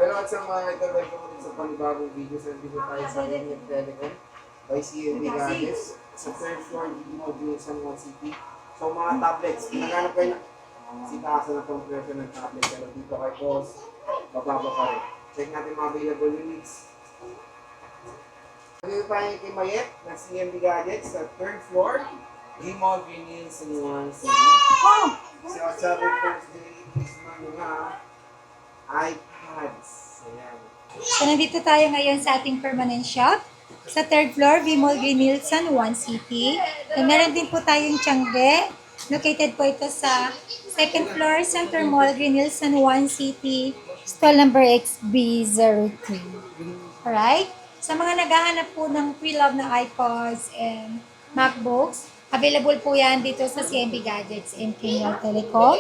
Hello at sa mga ito, welcome ulit sa panibagong video. So, dito tayo sa Linear Telecom by CMB Gadgets sa third floor Dino San Juan City. So, mga tablets, naghanap kayo na sitasa na itong presyo ng tablet. Pero dito kay Boss, bababa pa rin. Check natin mga available units. Dito tayo kay Mayet ng CMB Gadgets sa third floor Dino San Juan City. So, at sa first day, is mga iPads. Ayan. So, nandito tayo ngayon sa ating permanent shop sa third floor, V-Mall Green Hills, San Juan City. And meron din po tayong Tiangge. Located po ito sa second floor, Center Mall, Green Hills, San Juan City. Stall number XB03. Alright? Sa mga naghahanap po ng pre-love ng iPods and MacBooks, available po yan dito sa CMB Gadgets and Linear Telecom.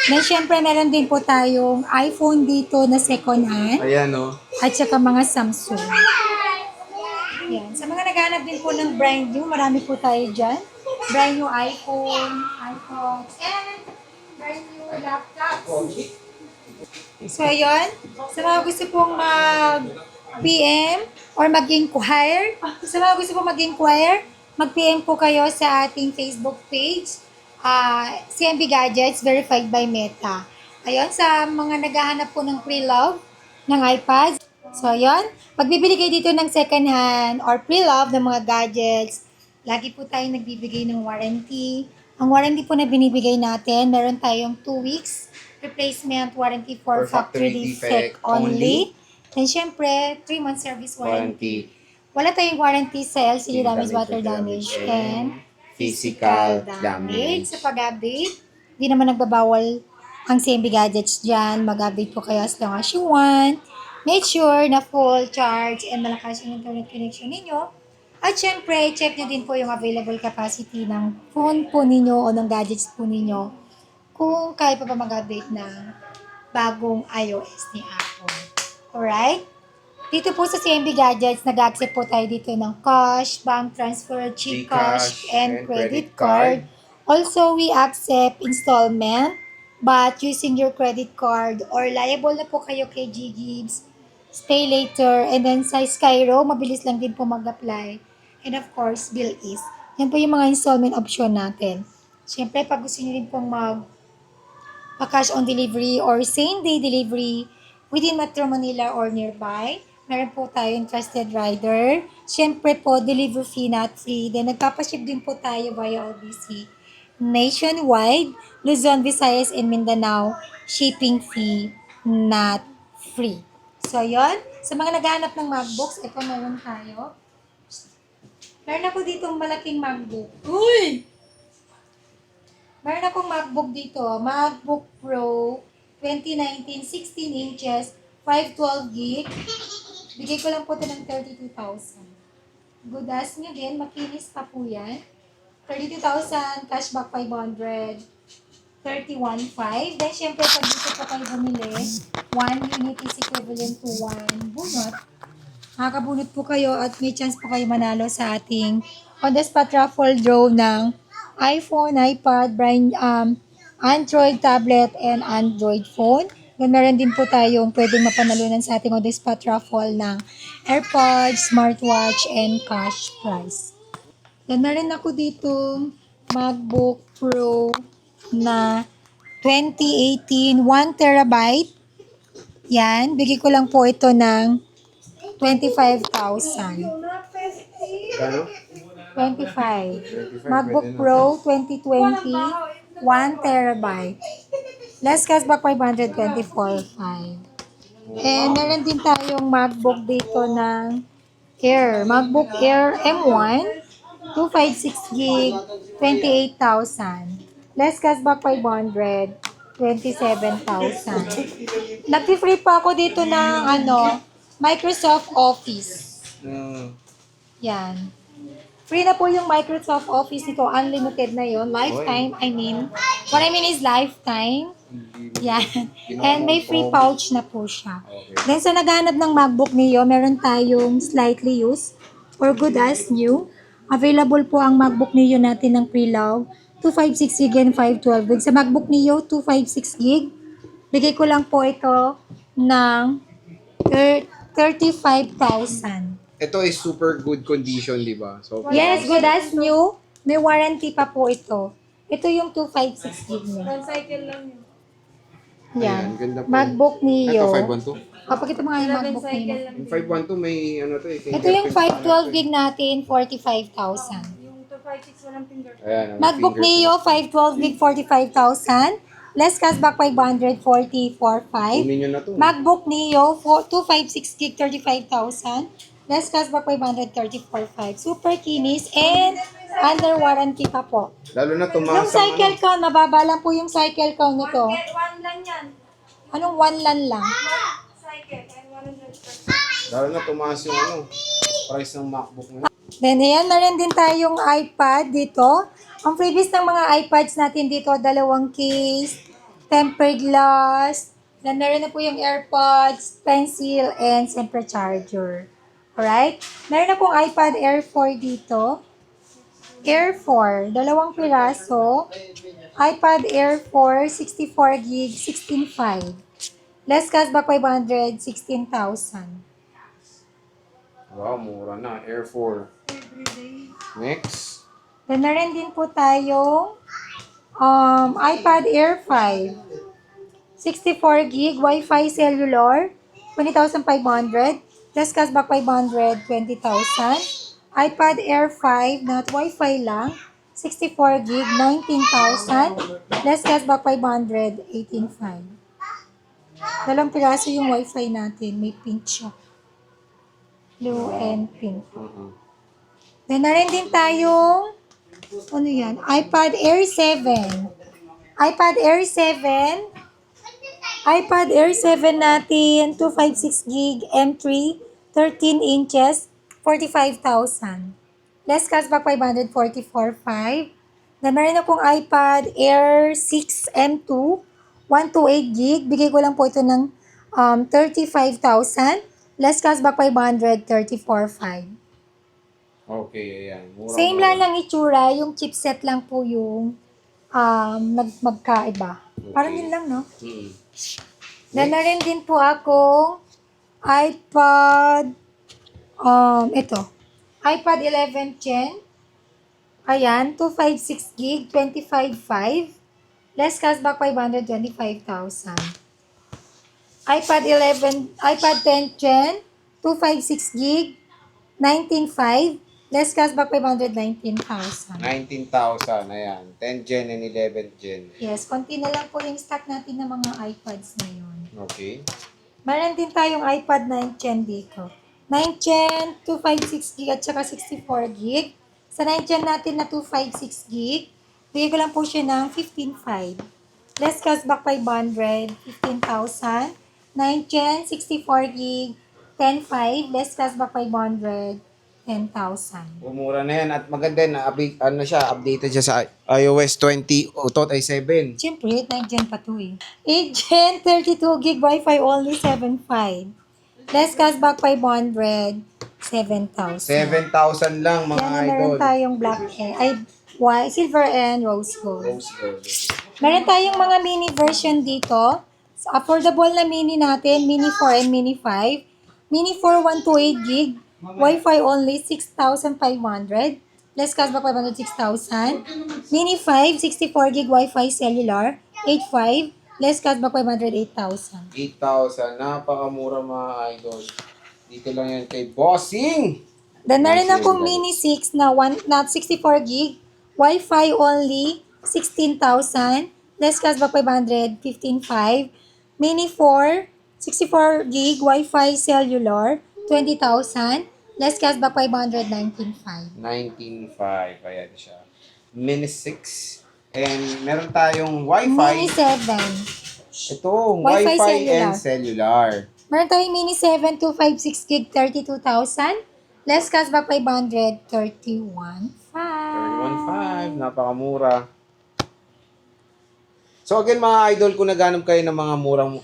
Then, syempre, meron din po tayong iPhone dito na second hand. Ayan, no? At saka mga Samsung. Yan. Sa mga naghanap din po ng brand new, marami po tayo dyan. Brand new iPhone, iPods, and brand new laptops. So, yun. Sa mga gusto pong mag-PM or mag-inquire, mag-PM po kayo sa ating Facebook page. CMB Gadgets verified by Meta. Ayun, sa mga naghahanap po ng pre-love ng iPads. So, ayun, magbibili kayo dito ng second hand or pre-love ng mga gadgets. Lagi po tayo nagbibigay ng warranty. Ang warranty po na binibigay natin, meron tayong 2 weeks replacement warranty for factory defect only. Then, syempre, 3 month service warranty. Wala tayong warranty sa LCD damage, water damage, and physical damage. Sa pag-update, hindi naman nagbabawal ang CMB Gadgets dyan. Mag-update po kayo as long as you want. Make sure na full charge and malakas yung internet connection ninyo. At syempre, check nyo din po yung available capacity ng phone po ninyo o ng gadgets po ninyo kung kaya pa ba mag-update ng bagong iOS ni Apple. Alright? Dito po sa CMB Gadgets, nag-accept po tayo dito ng cash, bank transfer, GCash, and credit card. Also, we accept installment, but using your credit card or liable na po kayo kay GGives, Stay Later, and then sa Skyro, mabilis lang din po mag-apply. And of course, Bill Is. Yan po yung mga installment option natin. Siyempre, pag gusto nyo rin pong cash on delivery or same-day delivery within Metro Manila or nearby, meron po tayong Trusted Rider. Siyempre po, delivery fee not free. Then, nagpapaship din po tayo via OBC. Nationwide, Luzon, Visayas, and Mindanao, shipping fee not free. So, yon. Sa mga naghahanap ng MacBooks, ito meron tayo. Meron ako ditong malaking MacBook. Uy! Meron akong MacBook dito. MacBook Pro 2019, 16 inches, 512 gig. Bigay ko lang po ito ng 32,000. Good as nyo din, makinis pa po yan. 32,000, cashback 500, 31,500. Then, syempre, pag dito po kayo bumili, 1 unit is equivalent to 1 bunot. Makakabunot po kayo at may chance po kayo manalo sa ating on-the-spot raffle draw ng iPhone, iPad, Android tablet, and Android phone. Then, meron din po tayong pwedeng mapanalunan sa ating on-the-spot raffle ng AirPods, smartwatch, and cash prize. Then, meron ako dito MacBook Pro na 2018, 1 terabyte. Yan, bigay ko lang po ito ng 25,000. Gano? 25. MacBook Pro 2020, 1 terabyte. Less cashback 524.5. And meron din tayong MacBook dito ng Air. MacBook Air M1, 256 gig, 28,000. Less cashback 500, 27,000. Nag-free pa ako dito ng Microsoft Office. Yan. Free na po yung Microsoft Office nito. Unlimited na yon. Lifetime, what I mean is lifetime. Yan. And may free pouch na po siya. Then sa naghanap ng MacBook niyo, meron tayong slightly used or good as new. Available po ang MacBook niyo natin ng pre-love. 256 gig and 512 gig. Sa MacBook niyo, 256 gig. Bigay ko lang po ito ng 35,000. Ito is super good condition, di ba? So, Yes, good as new. May warranty pa po ito. Ito yung 256 gig niya. One cycle lang yun. Yan. Ayan, ganda po. MacBook Neo. Ito, 512. Pakita mo nga yung 11 MacBook cycle Neo. lang Yung din. 512 may ano to eh. Ito yung 512 gig natin, 45,000. Yung 256 walang finger. Ayan, ang MacBook fingerprint. Neo, 512 gig, 45,000. Less cashback 500, 44,500. Kunin nyo na to. MacBook Neo, 256 gig, 35,000. Less cashback 500, 34,500. Super kinis and under warranty pa po. Lalo na Yung tumaas ang cycle count, mababa lang po yung cycle count nito. One lang yan. Anong one lan lang? Cycle and 100%. Lalo na tumaas yung price ng MacBook mo. Then, ayan na rin din tayong iPad dito. Ang previous ng mga iPads natin dito, dalawang case, tempered glass, then meron na po yung AirPods, pencil, and siyempre charger. Alright? Meron na pong iPad Air 4 dito. Air 4, dalawang piraso. iPad Air 4, 64 gig, 16.5. Less cashback 500, 16,000. Wow, mura na. Air 4. Next. Then, meron din po tayong iPad Air 5. 64 gig, Wi-Fi cellular, 20,500. Less cashback 500, 20,000. iPad Air 5, not Wi-Fi lang, 64 gig, 19,000. Less cashback 500, 18,500. Dalawang piraso yung Wi-Fi natin. May pink siya. Blue and pink. Then, narin din tayong ano yan? iPad Air 7. iPad Air 7. iPad Air 7 natin, 256 gig, M3, 13 inches, 45,000. Less cashback 500, 44,500. Then, meron akong iPad Air 6 M2, 128 gig. Bigay ko lang po ito ng 35,000. Less cashback 500, 34,500. Okay, ayan. Mura, Same lang ng itsura, yung chipset lang po yung magkaiba. Parang yun lang, no? Then, na rin din po akong iPad, ito, iPad 11 Gen. Ayan, 256 gig, 25,500. Less cashback 500, 25,000. iPad 10 Gen, 256 gig, 19,500. Less cashback 500, 19,000. 19,000. Ayan. 10 Gen and 11 Gen. Yes, konti na lang po yung stock natin ng mga iPads ngayon. Okay. Meron din tayong iPad 9 Gen dito. 9 Gen, 256 gig at saka 64 gig. Sa 9 Gen natin na 256 gig, bigay ko lang po siya ng 15,500. Less cashback 500, 15,000. 9 Gen, 64 gig, 10,500. Less cashback 500, 10,000. Umura na yan. At maganda na, updated siya sa iOS 20 Auto 7. Siyempre, 9 Gen pa to eh. 8 Gen, 32 gig, Wi-Fi only, 7,500. Less cashback 500, 7,000. 7,000 lang mga Yan na idol. meron tayong black white, silver and rose gold. Rose gold. Meron tayong mga mini version dito. So, affordable na mini natin, mini 4 and mini 5. Mini 4, 128 gig. Wi-Fi only, 6,500. Less cashback 500, 6,000. Mini 5, 64 gig Wi-Fi cellular, 8,500. Less cashback 500, 8,000. 8,000. Napakamura mga idol. Dito lang yan kay Bossing. Then, meron akong mini 6 na 64 gig. Wi-Fi only, 16,000. Less cashback 500, 15,500. Mini 4, 64 gig Wi-Fi cellular, 20,000. Less cashback 500, 19,500. 19,500. Ayan siya. Mini 6. And meron tayong Wi-Fi. Mini 7. Itong Wi-Fi Wi-Fi cellular. and cellular. Meron tayong mini 7, 256 gig, 32,000. Less cashback 500, 31,500. 31,500. Napakamura. So again mga idol, kung naghanap kayo ng mga murang,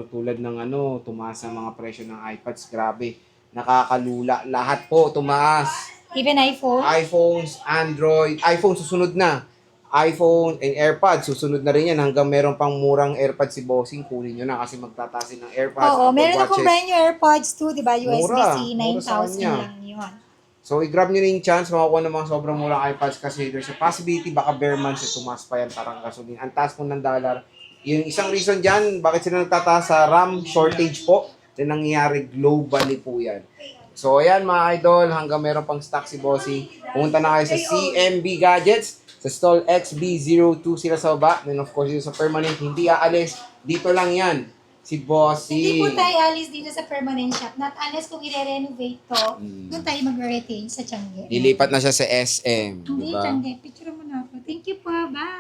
tulad ng tumaas ang mga presyo ng iPads, grabe. Nakakalula. Lahat po tumaas. Even iPhone. iPhones, Android, iPhone susunod na. iPhone and AirPods. Susunod na rin yan hanggang meron pang murang AirPods si Bossing. Kunin nyo na kasi magtatasin ng AirPods. Oo, Apple meron akong Watches. brand new AirPods too, di ba? Mura. USB-C, Mura sa 9,000 kanya. lang yun. So, i-grab nyo na yung chance, makakuha ng mga sobrang murang iPads kasi there's a possibility baka bare months tumas pa yan parang gasolina. Ang taas po ng dollar. Yung isang reason dyan, bakit sila nagtataas sa RAM shortage po, na nangyayari globally po yan. So, ayan mga idol, hanggang meron pang stock si Bossy. Pumunta na kayo sa CMB Gadgets, sa stall XB02 sila sa baba. And of course, dito sa permanent, hindi aalis. Dito lang yan. Si Bossy. Hindi po tayo alis dito sa permanent shop. Not unless kung i-renovate to, doon tayo mag-retain sa Tiangge. Lilipat na siya sa SM. Hindi, Diba? Tiangge. Picture mo na ako. Thank you po. Bye!